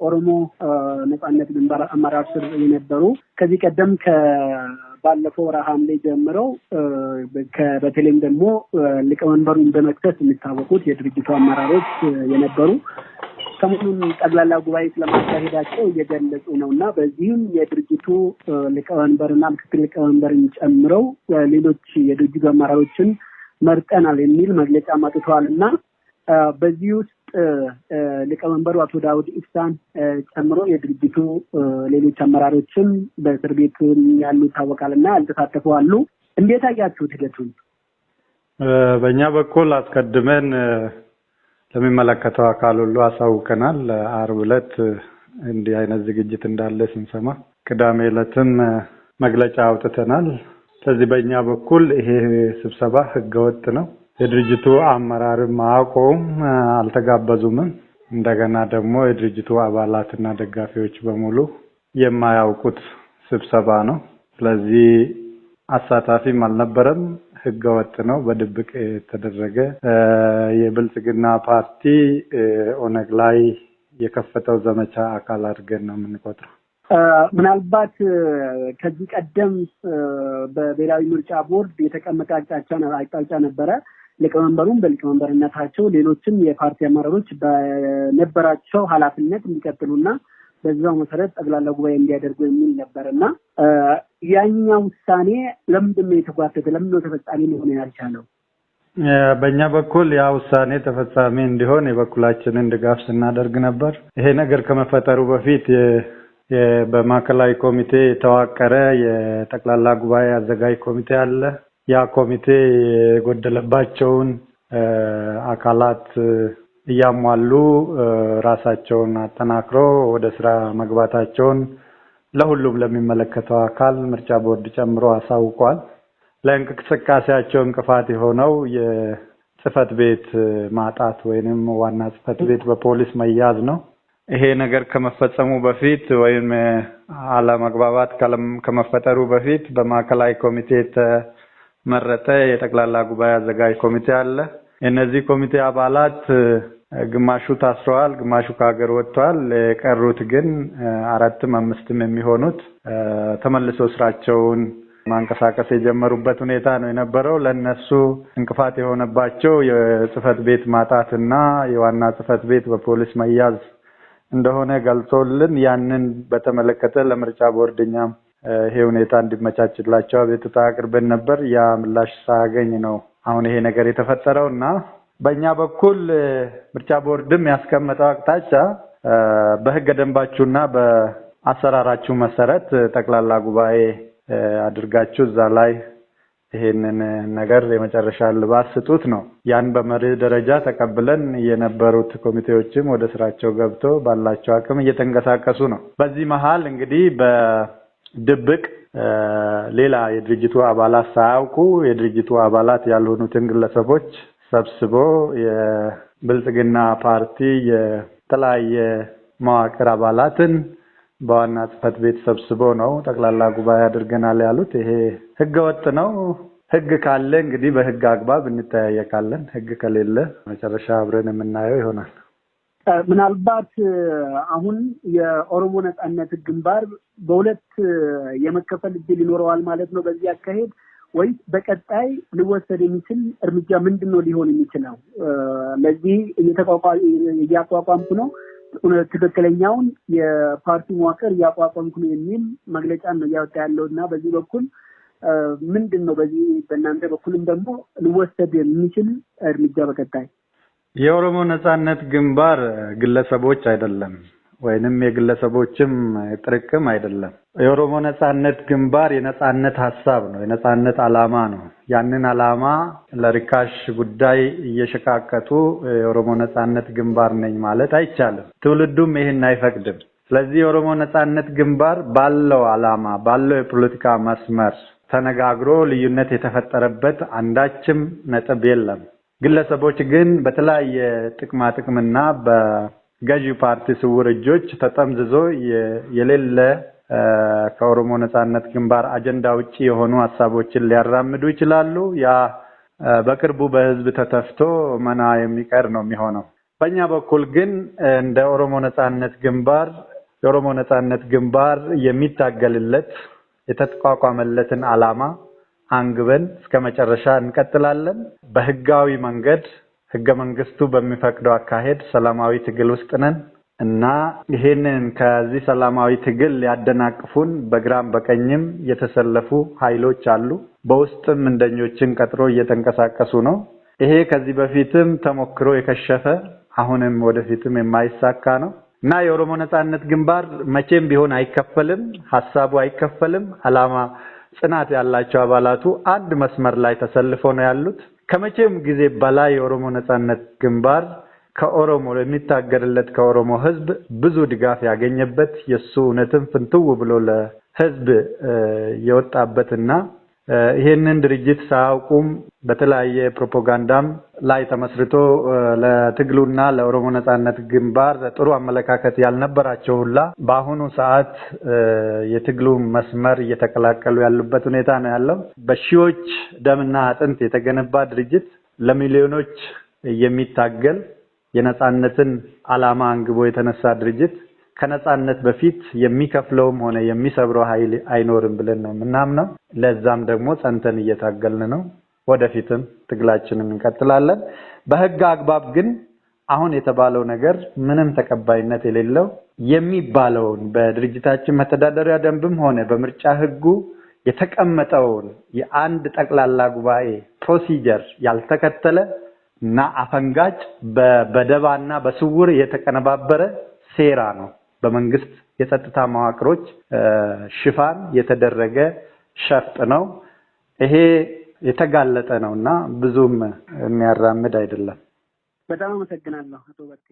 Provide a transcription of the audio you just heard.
በኦሮሞ ነጻነት ግንባር አመራር ስር የነበሩ ከዚህ ቀደም ከባለፈው ሐምሌ ጀምረው በተለይም ደግሞ ሊቀመንበሩን በመክሰስ የሚታወቁት የድርጅቱ አመራሮች የነበሩ ሰሞኑን ጠቅላላ ጉባኤ ስለማካሄዳቸው እየገለጹ ነውና በዚህም የድርጅቱ ሊቀመንበርና ምክትል ሊቀመንበርን ጨምረው ሌሎች የድርጅቱ አመራሮችን መርጠናል የሚል መግለጫ አውጥተዋልና በዚህ ውስጥ ሊቀመንበሩ አቶ ዳውድ ኢብሳን ጨምሮ የድርጅቱ ሌሎች አመራሮችም በእስር ቤት ያሉ ታወቃልና ያልተሳተፉ አሉ። እንዴት አያችሁት ሂደቱን? በእኛ በኩል አስቀድመን ለሚመለከተው አካል ሁሉ አሳውቀናል። ዓርብ ዕለት እንዲህ አይነት ዝግጅት እንዳለ ስንሰማ ቅዳሜ ዕለትም መግለጫ አውጥተናል። ስለዚህ በእኛ በኩል ይሄ ስብሰባ ህገወጥ ነው። የድርጅቱ አመራርም አቆም አልተጋበዙም። እንደገና ደግሞ የድርጅቱ አባላትና ደጋፊዎች በሙሉ የማያውቁት ስብሰባ ነው። ስለዚህ አሳታፊም አልነበረም። ህገወጥ ነው። በድብቅ የተደረገ የብልጽግና ፓርቲ ኦነግ ላይ የከፈተው ዘመቻ አካል አድርገን ነው የምንቆጥረው። ምናልባት ከዚህ ቀደም በብሔራዊ ምርጫ ቦርድ የተቀመጠ አቅጣጫ ነበረ። ሊቀመንበሩም በሊቀመንበርነታቸው ሌሎችም የፓርቲ አመራሮች በነበራቸው ኃላፊነት እንዲቀጥሉና በዛው መሰረት ጠቅላላ ጉባኤ እንዲያደርጉ የሚል ነበርና ያኛው ውሳኔ ለምንድን ነው የተጓተተ? ለምን ነው ተፈጻሚ ሊሆን ያልቻለው? በእኛ በኩል ያ ውሳኔ ተፈጻሚ እንዲሆን የበኩላችንን ድጋፍ ስናደርግ ነበር። ይሄ ነገር ከመፈጠሩ በፊት በማዕከላዊ ኮሚቴ የተዋቀረ የጠቅላላ ጉባኤ አዘጋጅ ኮሚቴ አለ። ያ ኮሚቴ የጎደለባቸውን አካላት እያሟሉ ራሳቸውን አጠናክሮ ወደ ስራ መግባታቸውን ለሁሉም ለሚመለከተው አካል ምርጫ ቦርድ ጨምሮ አሳውቋል። ለእንቅስቃሴያቸው እንቅፋት የሆነው የጽህፈት ቤት ማጣት ወይንም ዋና ጽህፈት ቤት በፖሊስ መያዝ ነው። ይሄ ነገር ከመፈጸሙ በፊት ወይም አለመግባባት ከመፈጠሩ በፊት በማዕከላዊ ኮሚቴ የተመረጠ የጠቅላላ ጉባኤ አዘጋጅ ኮሚቴ አለ። እነዚህ ኮሚቴ አባላት ግማሹ ታስረዋል፣ ግማሹ ከሀገር ወጥተዋል። የቀሩት ግን 4-5 የሚሆኑት ተመልሶ ስራቸውን ማንቀሳቀስ የጀመሩበት ሁኔታ ነው የነበረው። ለነሱ እንቅፋት የሆነባቸው የጽህፈት ቤት ማጣትና የዋና ጽህፈት ቤት በፖሊስ መያዝ እንደሆነ ገልጾልን ያንን በተመለከተ ለምርጫ ቦርድኛም ይሄ ሁኔታ እንዲመቻችላቸው አቤቱታ አቅርበን ነበር። ያ ምላሽ ሳያገኝ ነው አሁን ይሄ ነገር የተፈጠረውና በእኛ በኩል ምርጫ ቦርድም ያስቀመጠው አቅጣጫ በህገ ደንባችሁና በአሰራራችሁ መሰረት ጠቅላላ ጉባኤ አድርጋችሁ እዛ ላይ ይሄንን ነገር የመጨረሻ ልባት ስጡት ነው። ያን በመርህ ደረጃ ተቀብለን የነበሩት ኮሚቴዎችም ወደ ስራቸው ገብቶ ባላቸው አቅም እየተንቀሳቀሱ ነው። በዚህ መሃል እንግዲህ በድብቅ ሌላ የድርጅቱ አባላት ሳያውቁ የድርጅቱ አባላት ያልሆኑትን ግለሰቦች ሰብስቦ የብልጽግና ፓርቲ የተለያየ መዋቅር አባላትን በዋና ጽህፈት ቤት ሰብስቦ ነው ጠቅላላ ጉባኤ አድርገናል ያሉት። ይሄ ህገወጥ ነው። ህግ ካለ እንግዲህ በህግ አግባብ እንተያየካለን። ህግ ከሌለ መጨረሻ አብረን የምናየው ይሆናል። ምናልባት አሁን የኦሮሞ ነጻነት ግንባር በሁለት የመከፈል እድል ይኖረዋል ማለት ነው በዚህ አካሄድ ወይስ በቀጣይ ሊወሰድ የሚችል እርምጃ ምንድነው ሊሆን የሚችለው? ለዚህ እያቋቋምኩ ነው ትክክለኛውን የፓርቲ መዋቅር እያቋቋምኩ ነው የሚል መግለጫ ነው ያወጣ ያለውና በዚህ በኩል ምንድነው በዚህ በእናንተ በኩልም ደግሞ ሊወሰድ የሚችል እርምጃ በቀጣይ? የኦሮሞ ነጻነት ግንባር ግለሰቦች አይደለም ወይንም የግለሰቦችም ጥርቅም አይደለም። የኦሮሞ ነጻነት ግንባር የነጻነት ሐሳብ ነው፣ የነጻነት ዓላማ ነው። ያንን ዓላማ ለርካሽ ጉዳይ እየሸቃቀጡ የኦሮሞ ነጻነት ግንባር ነኝ ማለት አይቻልም። ትውልዱም ይሄን አይፈቅድም። ስለዚህ የኦሮሞ ነጻነት ግንባር ባለው ዓላማ ባለው የፖለቲካ መስመር ተነጋግሮ ልዩነት የተፈጠረበት አንዳችም ነጥብ የለም። ግለሰቦች ግን በተለያየ ጥቅምና በገዢ ፓርቲ ስውር እጆች ተጠምዝዞ የሌለ ከኦሮሞ ነጻነት ግንባር አጀንዳ ውጪ የሆኑ ሐሳቦችን ሊያራምዱ ይችላሉ። ያ በቅርቡ በህዝብ ተተፍቶ መና የሚቀር ነው የሚሆነው። በእኛ በኩል ግን እንደ ኦሮሞ ነጻነት ግንባር የኦሮሞ ነጻነት ግንባር የሚታገልለት የተቋቋመለትን ዓላማ አንግበን እስከመጨረሻ እንቀጥላለን። በህጋዊ መንገድ ህገ መንግስቱ በሚፈቅደው አካሄድ ሰላማዊ ትግል ውስጥ ነን እና ይሄንን ከዚህ ሰላማዊ ትግል ያደናቅፉን በግራም በቀኝም የተሰለፉ ኃይሎች አሉ። በውስጥም እንደኞችን ቀጥሮ እየተንቀሳቀሱ ነው። ይሄ ከዚህ በፊትም ተሞክሮ የከሸፈ አሁንም ወደፊትም የማይሳካ ነው እና የኦሮሞ ነጻነት ግንባር መቼም ቢሆን አይከፈልም፣ ሐሳቡ አይከፈልም። ዓላማ ጽናት ያላቸው አባላቱ አንድ መስመር ላይ ተሰልፈው ነው ያሉት። ከመቼም ጊዜ በላይ የኦሮሞ ነጻነት ግንባር ከኦሮሞ የሚታገርለት ከኦሮሞ ህዝብ ብዙ ድጋፍ ያገኘበት የሱ እውነትም ፍንትው ብሎ ለህዝብ የወጣበትና ይሄንን ድርጅት ሳያውቁም በተለያየ ፕሮፓጋንዳም ላይ ተመስርቶ ለትግሉና ለኦሮሞ ነጻነት ግንባር ጥሩ አመለካከት ያልነበራቸው ሁላ በአሁኑ ሰዓት የትግሉ መስመር እየተቀላቀሉ ያሉበት ሁኔታ ነው ያለው። በሺዎች ደምና አጥንት የተገነባ ድርጅት ለሚሊዮኖች የሚታገል የነጻነትን ዓላማ አንግቦ የተነሳ ድርጅት ከነጻነት በፊት የሚከፍለውም ሆነ የሚሰብረው ኃይል አይኖርም ብለን ነው ምናምነው። ለዛም ደግሞ ጸንተን እየታገልን ነው። ወደፊትም ትግላችንን እንቀጥላለን። በህግ አግባብ ግን አሁን የተባለው ነገር ምንም ተቀባይነት የሌለው የሚባለውን በድርጅታችን መተዳደሪያ ደንብም ሆነ በምርጫ ህጉ የተቀመጠውን የአንድ ጠቅላላ ጉባኤ ፕሮሲጀር ያልተከተለ እና አፈንጋጭ በደባና በስውር የተቀነባበረ ሴራ ነው። በመንግስት የጸጥታ መዋቅሮች ሽፋን የተደረገ ሸፍጥ ነው። ይሄ የተጋለጠ ነውና ብዙም የሚያራምድ አይደለም። በጣም አመሰግናለሁ አቶ በቴ።